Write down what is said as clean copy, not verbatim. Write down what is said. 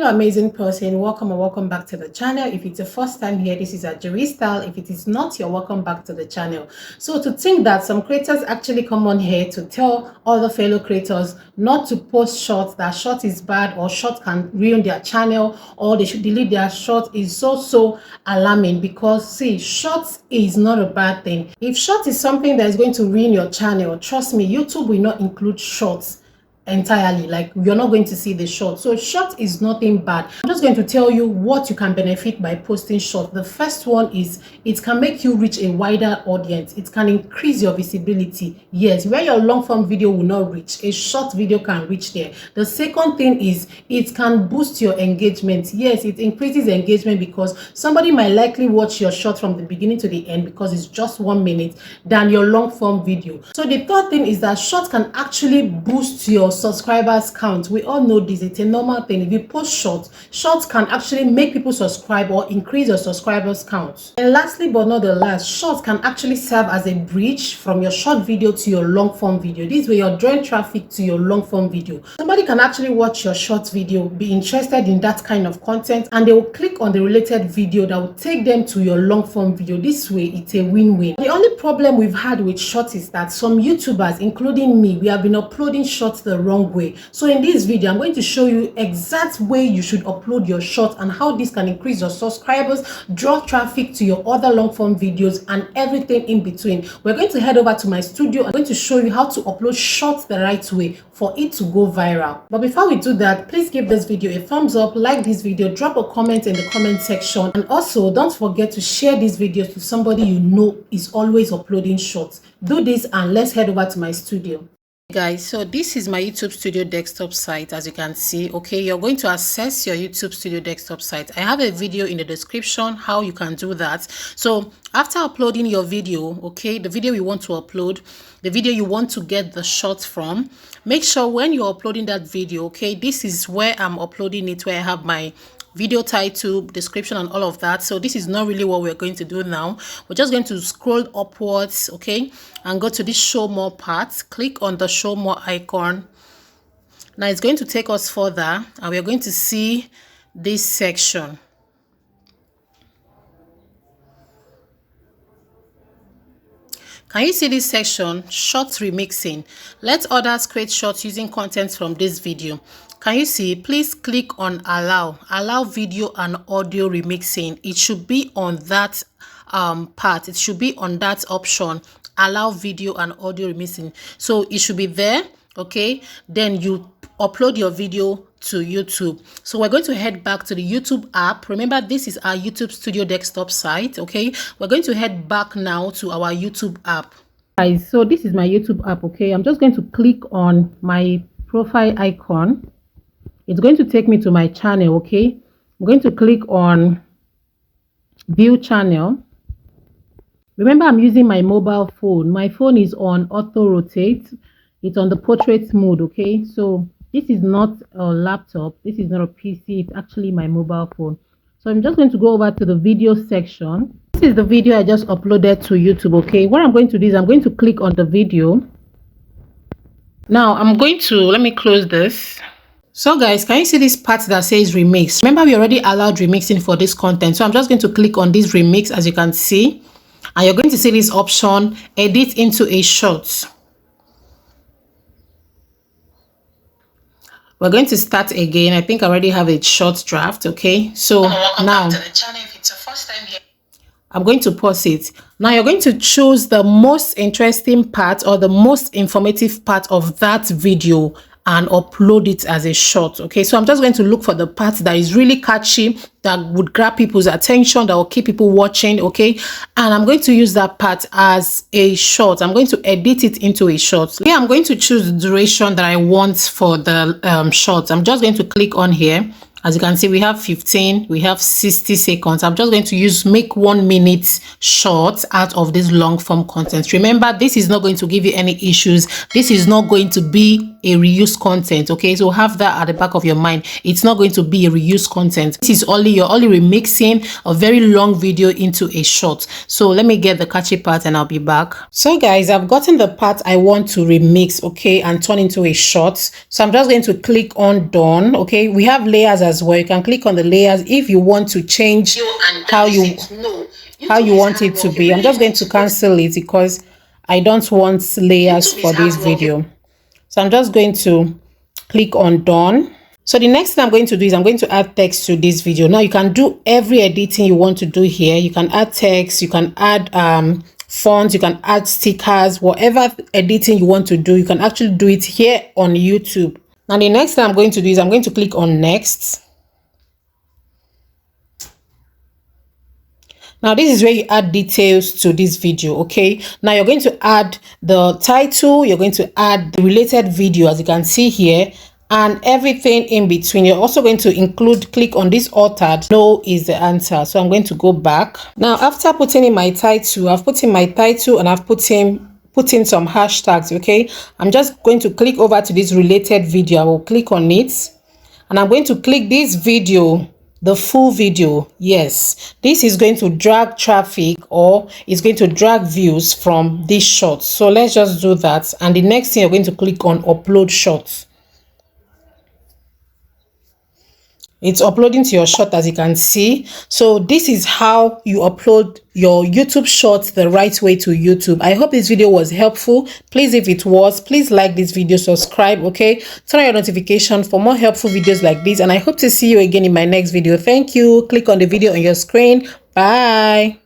Hello amazing person, welcome and welcome back to the channel. If it's your first time here, this is Ajuri Style. If it is not, you're welcome back to the channel. So to think that some creators actually come on here to tell other fellow creators not to post shorts, that short is bad or short can ruin their channel or they should delete their short is so alarming, because see, shorts is not a bad thing. If short is something that is going to ruin your channel, trust me, YouTube will not include shorts entirely. Like, you're not going to see the short. So short is nothing bad. I'm just going to tell you what you can benefit by posting short. The first one is it can make you reach a wider audience. It can increase your visibility. Yes, where your long form video will not reach, a short video can reach there. The second thing is it can boost your engagement. Yes, it increases engagement because somebody might likely watch your short from the beginning to the end because it's just 1 minute than your long form video. So the third thing is that short can actually boost your subscribers count. We all know this, it's a normal thing. If you post shorts can actually make people subscribe or increase your subscribers count. And lastly but not the last, shorts can actually serve as a bridge from your short video to your long form video. This way you're drawing traffic to your long form video. Somebody can actually watch your short video, be interested in that kind of content, and they will click on the related video that will take them to your long form video. This way it's a win-win. The only problem we've had with shorts is that some YouTubers, including me, we have been uploading shorts the wrong way. So in this video I'm going to show you exact way you should upload your short and how this can increase your subscribers, draw traffic to your other long form videos, and everything in between. We're going to head over to my studio. I'm going to show you how to upload shorts the right way for it to go viral. But before we do that, please give this video a thumbs up, like this video, drop a comment in the comment section, and also don't forget to share this video to somebody you know is always uploading shorts. Do this and let's head over to my studio. Guys, so this is my YouTube Studio desktop site. As you can see, okay, you're going to access your YouTube Studio desktop site. I have a video in the description how you can do that. So after uploading your video, okay, the video you want to upload, the video you want to get the short from, make sure when you're uploading that video, okay, this is where I'm uploading it, where I have my video title, description, and all of that. So this is not really what we're going to do now. We're just going to scroll upwards, okay, and go to this show more part. Click on the show more icon. Now it's going to take us further and we're going to see this section. Can you see this section? Short remixing. Let others create shorts using content from this video. Can you see? Please click on allow video and audio remixing. It should be on that part. It should be on that option, allow video and audio remixing. So it should be there, okay? Then you upload your video to YouTube. So we're going to head back to the YouTube app. Remember, this is our YouTube Studio desktop site, okay? We're going to head back now to our YouTube app. Guys, so this is my YouTube app, okay? I'm just going to click on my profile icon. It's going to take me to my channel, okay? I'm going to click on view channel. Remember, I'm using my mobile phone. My phone is on auto rotate. It's on the portrait mode, okay? So this is not a laptop. This is not a PC. It's actually my mobile phone. So I'm just going to go over to the video section. This is the video I just uploaded to YouTube, okay? What I'm going to do is I'm going to click on the video. Now I'm going to, let me close this. So guys, can you see this part that says remix? Remember, we already allowed remixing for this content. So I'm just going to click on this remix, as you can see. And you're going to see this option, edit into a short. We're going to start again. I think I already have a short draft, okay? So now, back to the channel if it's your first time here. I'm going to pause it. Now you're going to choose the most interesting part or the most informative part of that video and upload it as a short, okay? So I'm just going to look for the part that is really catchy, that would grab people's attention, that will keep people watching, okay? And I'm going to use that part as a short. I'm going to edit it into a short. Here I'm going to choose the duration that I want for the short. I'm just going to click on here. As you can see, we have 15, we have 60 seconds. I'm just going to make 1 minute short out of this long form content. Remember, this is not going to give you any issues. This is not going to be a reused content. Okay, so have that at the back of your mind. It's not going to be a reused content. This is you're only remixing a very long video into a short. So let me get the catchy part and I'll be back. So guys, I've gotten the part I want to remix, okay, and turn into a short. So I'm just going to click on done. Okay, we have layers as well. You can click on the layers if you want to change how you want it to be. I'm just going to cancel it because I don't want layers for this video. So I'm just going to click on done. So the next thing I'm going to do is I'm going to add text to this video. Now you can do every editing you want to do here. You can add text, you can add fonts, you can add stickers, whatever editing you want to do, you can actually do it here on YouTube. Now the next thing I'm going to do is I'm going to click on next. Now this is where you add details to this video. Okay, now you're going to add the title, you're going to add the related video, as you can see here, and everything in between. You're also going to click on this altered, no is the answer. So I'm going to go back. Now after putting in my title, I've put in my title and I've put in some hashtags. Okay, I'm just going to click over to this related video. I will click on it and I'm going to click this video, the full video. Yes, this is going to drag traffic, or it's going to drag views from this short. So let's just do that. And the next thing, you're going to click on upload shorts. It's uploading to your short, as you can see. So this is how you upload your YouTube shorts the right way to YouTube. I hope this video was helpful. Please, if it was, please like this video, subscribe, okay, turn on your notification for more helpful videos like this, and I hope to see you again in my next video. Thank you. Click on the video on your screen. Bye.